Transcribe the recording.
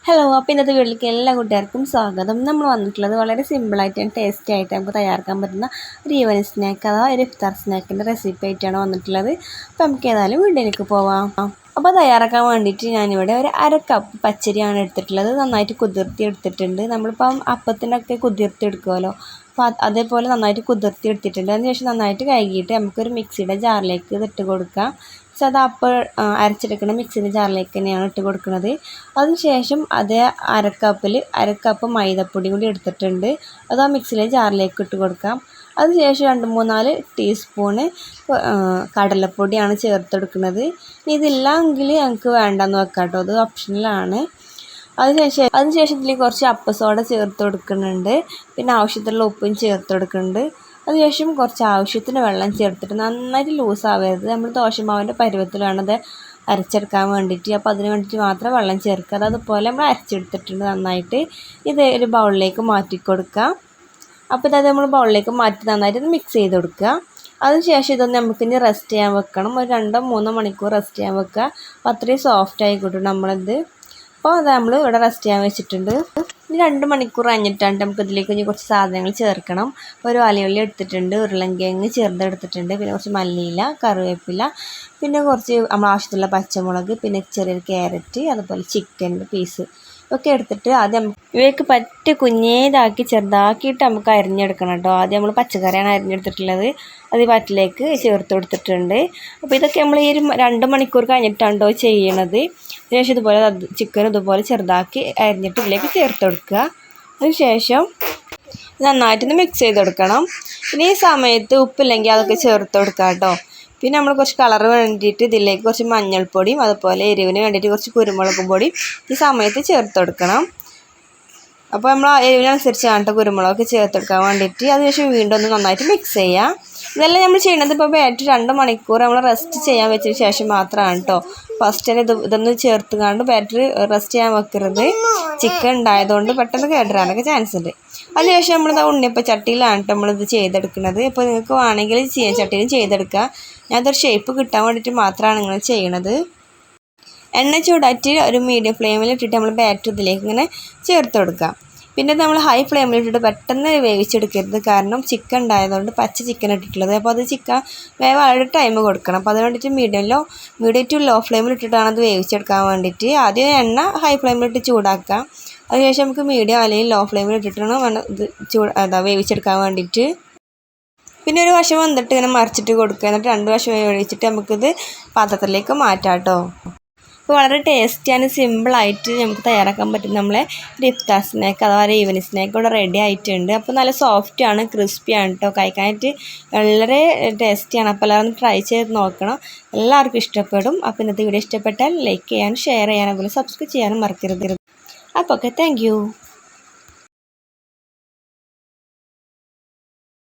Hello, അപ്പോൾ ഇന്നത്തെ വീട്ടിലേക്ക് എല്ലാ കൂട്ടുകാർക്കും സ്വാഗതം. നമ്മൾ വന്നിട്ടുള്ളത് വളരെ സിമ്പിളായിട്ട് ടേസ്റ്റി ആയിട്ട് നമുക്ക് തയ്യാറാക്കാൻ പറ്റുന്ന ഒരു ഈവനിങ് സ്നാക്ക് അഥവാ ഒരു ഇഫ്താർ സ്നാക്കിൻ്റെ റെസിപ്പി ആയിട്ടാണ് വന്നിട്ടുള്ളത്. അപ്പോൾ നമുക്ക് ഏതായാലും വീട്ടിലേക്ക് പോവാം. അപ്പോൾ തയ്യാറാക്കാൻ വേണ്ടിയിട്ട് ഞാനിവിടെ ഒരു 1/2 കപ്പ് പച്ചരിയാണ് എടുത്തിട്ടുള്ളത്. നന്നായിട്ട് കുതിർത്തി എടുത്തിട്ടുണ്ട്. നമ്മളിപ്പം അപ്പത്തിനൊക്കെ കുതിർത്തി എടുക്കുമല്ലോ, അപ്പോൾ അതേപോലെ നന്നായിട്ട് കുതിർത്തി എടുത്തിട്ടുണ്ട്. അതിനുശേഷം നന്നായിട്ട് കഴുകിയിട്ട് നമുക്കൊരു മിക്സിയുടെ ജാറിലേക്ക് ഇതിട്ട് കൊടുക്കാം. സാധാ അപ്പോൾ അരച്ചെടുക്കുന്ന മിക്സിൻ്റെ ജാറിലേക്ക് തന്നെയാണ് ഇട്ട് കൊടുക്കുന്നത്. അതിനുശേഷം അതേ 1/2 കപ്പ് മൈദപ്പൊടി കൂടി എടുത്തിട്ടുണ്ട്. അത് ആ മിക്സിയിലെ ജാറിലേക്ക് ഇട്ട് കൊടുക്കാം. അതിനുശേഷം 2-3-4 ടീസ്പൂണ് കടലപ്പൊടിയാണ് ചേർത്തെടുക്കുന്നത്. ഇതില്ലെങ്കിൽ ഞങ്ങൾക്ക് വേണ്ടെന്ന് വെക്കാം കേട്ടോ, അത് ഓപ്ഷണലാണ്. അതിനുശേഷം ഇതിൽ കുറച്ച് അപ്പസോഡ ചേർത്ത് കൊടുക്കുന്നുണ്ട്. പിന്നെ ആവശ്യത്തിനുള്ള ഉപ്പും ചേർത്ത് കൊടുക്കുന്നുണ്ട്. അതിനുശേഷം കുറച്ച് ആവശ്യത്തിന് വെള്ളം ചേർത്തിട്ട് നന്നായിട്ട് ലൂസാവരുത്. നമ്മൾ ദോശമാവിൻ്റെ പരുവത്തിൽ വേണം അത് അരച്ചെടുക്കാൻ വേണ്ടിയിട്ട്. അപ്പോൾ അതിന് വേണ്ടിയിട്ട് മാത്രം വെള്ളം ചേർക്കുക. അതുപോലെ നമ്മൾ അരച്ചെടുത്തിട്ടുണ്ട് നന്നായിട്ട്. ഇത് ഒരു ബൗളിലേക്ക് മാറ്റി കൊടുക്കുക. അപ്പോൾ ഇത് നമ്മൾ ബൗളിലേക്ക് മാറ്റി നന്നായിട്ട് ഇത് മിക്സ് ചെയ്ത് കൊടുക്കുക. അതിനുശേഷം ഇതൊന്ന് നമുക്കിനി റെസ്റ്റ് ചെയ്യാൻ വെക്കണം. ഒരു 2-3 മണിക്കൂർ റെസ്റ്റ് ചെയ്യാൻ വെക്കുക. അപ്പോൾ അത്രയും സോഫ്റ്റ് ആയി കിട്ടും നമ്മളിത്. അപ്പോൾ അത് നമ്മൾ ഇവിടെ റെസ്റ്റ് ചെയ്യാൻ വെച്ചിട്ടുണ്ട്. ഇനി 2 മണിക്കൂർ കഴിഞ്ഞിട്ടാണ് നമുക്ക് ഇതിലേക്ക് ഇനി കുറച്ച് സാധനങ്ങൾ ചേർക്കണം. ഒരു വലിയുള്ളി എടുത്തിട്ടുണ്ട്, ഉരുളൻകിഴങ്ങ് ചെറുതെടുത്തിട്ടുണ്ട്, പിന്നെ കുറച്ച് മല്ലിയില, കറിവേപ്പില, പിന്നെ കുറച്ച് നമ്മൾ ആവശ്യത്തിലുള്ള പച്ചമുളക്, പിന്നെ ചെറിയൊരു ക്യാരറ്റ്, അതുപോലെ ചിക്കൻ പീസ് ഒക്കെ എടുത്തിട്ട് ആദ്യം ഇവയ്ക്ക് പറ്റി കുഞ്ഞേതാക്കി ചെറുതാക്കിയിട്ട് നമുക്ക് അരിഞ്ഞെടുക്കണം കേട്ടോ. ആദ്യം നമ്മൾ പച്ചക്കറിയാണ് അരിഞ്ഞെടുത്തിട്ടുള്ളത്. അത് ഈ പറ്റിലേക്ക് ചേർത്ത് കൊടുത്തിട്ടുണ്ട്. അപ്പോൾ ഇതൊക്കെ നമ്മൾ ഈ 2 മണിക്കൂർ കഴിഞ്ഞിട്ടാണ് കേട്ടോ ചെയ്യണത്. അതിനുശേഷം ഇതുപോലെ ചിക്കൻ ഇതുപോലെ ചെറുതാക്കി അരിഞ്ഞിട്ട് ഇതിലേക്ക് ചേർത്ത് കൊടുക്കുക. അതിനുശേഷം നന്നായിട്ടൊന്ന് മിക്സ് ചെയ്ത് കൊടുക്കണം. പിന്നെ ഈ സമയത്ത് ഉപ്പില്ലെങ്കിൽ അതൊക്കെ ചേർത്ത് കൊടുക്കുക കേട്ടോ. പിന്നെ നമ്മൾ കുറച്ച് കളർ വേണ്ടിയിട്ട് ഇതിലേക്ക് കുറച്ച് മഞ്ഞൾപ്പൊടിയും അതുപോലെ എരിവിന് വേണ്ടിയിട്ട് കുറച്ച് കുരുമുളകും പൊടിയും ഈ സമയത്ത് ചേർത്ത് കൊടുക്കണം. അപ്പോൾ നമ്മൾ എരിവിനനുസരിച്ചാണ് കുരുമുളകൊക്കെ ചേർത്ത് കൊടുക്കാൻ വേണ്ടിയിട്ട്. അതിനുശേഷം വീണ്ടും ഒന്ന് നന്നായിട്ട് മിക്സ് ചെയ്യാം. ഇതെല്ലാം നമ്മൾ ചെയ്യുന്നത് ഇപ്പോൾ ബാറ്ററി 2 മണിക്കൂർ നമ്മൾ റെസ്റ്റ് ചെയ്യാൻ വെച്ചതിന് ശേഷം മാത്രമാണ് കേട്ടോ. ഫസ്റ്റ് തന്നെ ഇതൊന്ന് ചേർത്തുകൊണ്ട് ബാറ്ററി റെസ്റ്റ് ചെയ്യാൻ വെക്കരുത്. ചിക്കൻ ഉണ്ടായതുകൊണ്ട് പെട്ടെന്ന് കേടുവരാനൊക്കെ ചാൻസ് ഉണ്ട്. അതിനുശേഷം നമ്മളിത് ഉണ്ണിയപ്പം ചട്ടിയിലാണ് നമ്മളിത് ചെയ്തെടുക്കുന്നത്. അപ്പോൾ നിങ്ങൾക്ക് വേണമെങ്കിൽ ചട്ടിയിലും ചെയ്തെടുക്കുക. ഞാനതൊരു ഷേപ്പ് കിട്ടാൻ വേണ്ടിയിട്ട് മാത്രമാണ് ഇങ്ങനെ ചെയ്യണത്. എണ്ണ ചൂടാറ്റി ഒരു മീഡിയം ഫ്ലെയിമിൽ ഇട്ടിട്ട് നമ്മൾ ബാറ്ററി ഇതിലേക്ക് ഇങ്ങനെ ചേർത്ത് കൊടുക്കുക. പിന്നെ നമ്മൾ ഹൈ ഫ്ലെയിമിൽ ഇട്ടിട്ട് പെട്ടെന്ന് വേവിച്ചെടുക്കരുത്. കാരണം ചിക്കൻ ഉണ്ടായതുകൊണ്ട് പച്ച ചിക്കൻ ഇട്ടിട്ടുള്ളത്. അപ്പോൾ അത് ചിക്കൻ വേവാനുള്ള ടൈം കൊടുക്കണം. അപ്പോൾ അതിന് വേണ്ടിയിട്ട് മീഡിയം ടു ലോ ഫ്ലെയിമിൽ ഇട്ടിട്ടാണ് അത് വേവിച്ചെടുക്കാൻ വേണ്ടിയിട്ട്. ആദ്യം എണ്ണ ഹൈ ഫ്ലെയിമിലിട്ട് ചൂടാക്കാം. അതിനുശേഷം നമുക്ക് മീഡിയം അല്ലെങ്കിൽ ലോ ഫ്ലെയിമിൽ ഇട്ടിട്ടാണ് ഇത് വേവിച്ചെടുക്കാൻ വേണ്ടിയിട്ട്. പിന്നെ ഒരു വശം വന്നിട്ട് ഇങ്ങനെ മറിച്ചിട്ട് കൊടുക്കുക. എന്നിട്ട് 2 വശം വേവിച്ചിട്ട് നമുക്കിത് പാത്രത്തിലേക്ക് മാറ്റാം കേട്ടോ. അപ്പോൾ വളരെ ടേസ്റ്റി ആൻഡ് സിമ്പിളായിട്ട് നമുക്ക് തയ്യാറാക്കാൻ പറ്റും നമ്മളെ ഒരു ഇഫ്താർ സ്നാക്ക് അഥവാ ഒരു ഈവനിങ് സ്നാക്ക് ഇവിടെ റെഡി ആയിട്ടുണ്ട്. അപ്പോൾ നല്ല സോഫ്റ്റാണ്, ക്രിസ്പിയാണ് കേട്ടോ. കഴിക്കാനായിട്ട് വളരെ ടേസ്റ്റിയാണ്. അപ്പോൾ എല്ലാവരും ട്രൈ ചെയ്ത് നോക്കണം. എല്ലാവർക്കും ഇഷ്ടപ്പെടും. അപ്പോൾ ഇന്നത്തെ വീഡിയോ ഇഷ്ടപ്പെട്ടാൽ ലൈക്ക് ചെയ്യാനും ഷെയർ ചെയ്യാനും അതുപോലെ സബ്സ്ക്രൈബ് ചെയ്യാനും മറക്കരുത്. അപ്പോൾ ഓക്കെ, താങ്ക് യു.